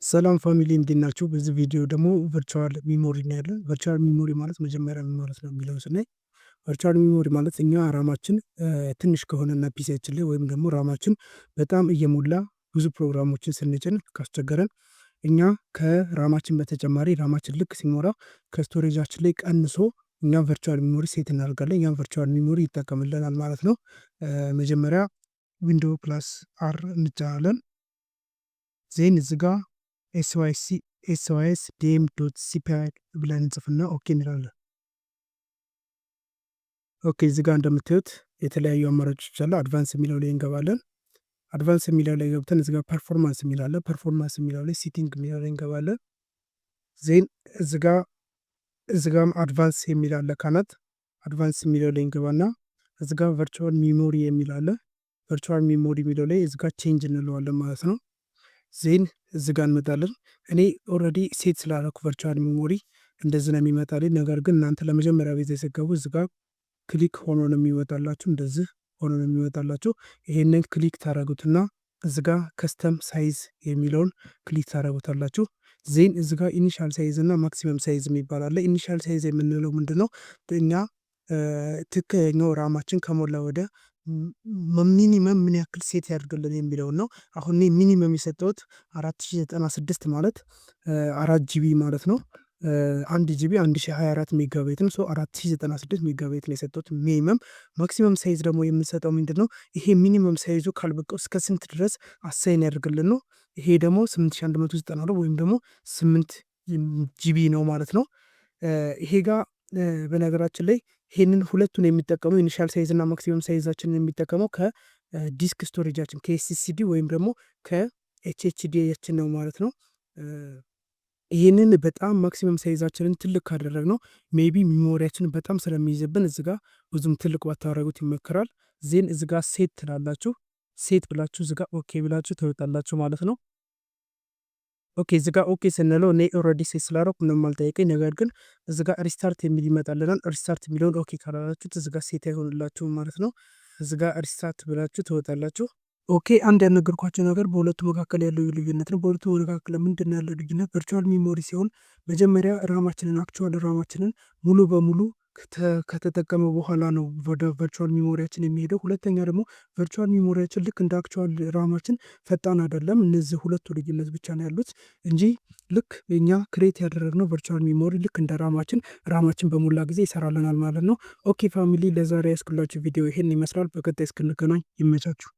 ሰላም ፋሚሊ እንዴት ናችሁ? በዚህ ቪዲዮ ደግሞ ቨርቹዋል ሚሞሪ እናያለን። ቨርቹዋል ሚሞሪ ማለት መጀመሪያ ምን ማለት ነው የሚለውን ስናይ ቨርቹዋል ሚሞሪ ማለት እኛ ራማችን ትንሽ ከሆነና ፒሲያችን ላይ ወይም ደግሞ ራማችን በጣም እየሞላ ብዙ ፕሮግራሞችን ስንጭን ካስቸገረን እኛ ከራማችን በተጨማሪ ራማችን ልክ ሲሞራ ከስቶሬጃችን ላይ ቀንሶ እኛ ቨርቹዋል ሚሞሪ ሴት እናደርጋለን። እኛም ቨርቹዋል ሚሞሪ ይጠቀምልናል ማለት ነው። መጀመሪያ ዊንዶ ፕላስ አር እንጫናለን። ዜን እዚጋ ኤስዋይስ ዲኤም ዶት ሲፒአይ ብለን እንጽፍና ኦኬ እንላለን። ኦኬ እዚጋ እንደምታዩት የተለያዩ አማራጮች አሉ። አድቫንስ የሚለው ላይ እንገባለን። አድቫንስ የሚለው ላይ ገብተን እዚጋ ፐርፎርማንስ የሚላለ ፐርፎርማንስ የሚለው ላይ ሲቲንግ የሚለው ላይ እንገባለን። ዜን እዚጋም አድቫንስ የሚላለ ካናት አድቫንስ የሚለው ላይ እንገባና እዚጋ ቨርቹዋል ሚሞሪ የሚላለ ቨርቹዋል ሚሞሪ የሚለው ላይ እዚጋ ቼንጅ እንለዋለን ማለት ነው። ዜን እዚጋ እንመጣለን። እኔ ኦልሬዲ ሴት ስላደረኩ ቨርቹዋል ሚሞሪ እንደዚህ ነው የሚመጣልኝ። ነገር ግን እናንተ ለመጀመሪያ ጊዜ ሲገቡ እዚጋ ክሊክ ሆኖ ነው የሚወጣላችሁ። እንደዚህ ሆኖ ነው የሚወጣላችሁ። ይሄንን ክሊክ ታደረጉትና እዚጋ ከስተም ሳይዝ የሚለውን ክሊክ ታደረጉታላችሁ። ዜን እዚጋ ኢኒሻል ሳይዝ እና ማክሲመም ሳይዝ የሚባል አለ። ኢኒሻል ሳይዝ የምንለው ምንድን ነው? እኛ ትክክለኛው ራማችን ከሞላ ወደ ሚኒመም ምን ያክል ሴት ያደርግልን የሚለውን ነው። አሁን ሚኒመም የሰጠሁት 4096 ማለት 4 ጂቢ ማለት ነው። 1 ጂቢ 1024 ሜጋባይት ነው። 4096 ሜጋባይት ነው የሰጠሁት ሚኒመም። ማክሲመም ሳይዝ ደግሞ የምንሰጠው ምንድን ነው? ይሄ ሚኒመም ሳይዙ ካልበቃው እስከ ስንት ድረስ አሳይን ያደርግልን ነው። ይሄ ደግሞ 8190 ነው ወይም ደግሞ 8 ጂቢ ነው ማለት ነው። ይሄ ጋር በነገራችን ላይ ይሄንን ሁለቱን የሚጠቀመው ኢኒሻል ሳይዝ እና ማክሲመም ሳይዛችንን የሚጠቀመው ከዲስክ ስቶሬጃችን ከኤስኤስዲ ወይም ደግሞ ከኤችኤችዲያችን ነው ማለት ነው። ይህንን በጣም ማክሲመም ሳይዛችንን ትልቅ ካደረግ ነው ሜቢ ሚሞሪያችንን በጣም ስለሚይዝብን እዚጋ ብዙም ትልቅ ባታደረጉት ይመከራል። ዜን እዚጋ ሴት ትላላችሁ። ሴት ብላችሁ እዚጋ ኦኬ ብላችሁ ትወጣላችሁ ማለት ነው። ኦኬ እዚጋ ኦኬ ስንለው እኔ ኦልሬዲ ሴት ስላደረኩ ምንም አልጠየቀኝ። ነገር ግን እዚጋ ሪስታርት የሚል ይመጣልናል። ሪስታርት የሚለውን ኦኬ ካላላችሁት እዚጋ ሴት አይሆንላችሁም ማለት ነው። እዚጋ ሪስታርት ብላችሁ ትወጣላችሁ። ኦኬ አንድ ያልነገርኳቸው ነገር በሁለቱ መካከል ያለው ልዩነት ነው። በሁለቱ መካከል ምንድን ነው ያለው ልዩነት? ቨርቹዋል ሚሞሪ ሲሆን መጀመሪያ ራማችንን አክቹዋል ራማችንን ሙሉ በሙሉ ከተጠቀመ በኋላ ነው ወደ ቨርቹዋል ሚሞሪያችን የሚሄደው። ሁለተኛ ደግሞ ቨርቹዋል ሚሞሪያችን ልክ እንደ አክቹዋል ራማችን ፈጣን አይደለም። እነዚህ ሁለቱ ልዩነት ብቻ ነው ያሉት እንጂ ልክ እኛ ክሬት ያደረግነው ቨርቹዋል ሚሞሪ ልክ እንደ ራማችን በሞላ ጊዜ ይሰራልናል ማለት ነው። ኦኬ ፋሚሊ ለዛሬ ያስኩላችሁ ቪዲዮ ይሄን ይመስላል። በቀጣይ እስክንገናኝ ይመቻችሁ።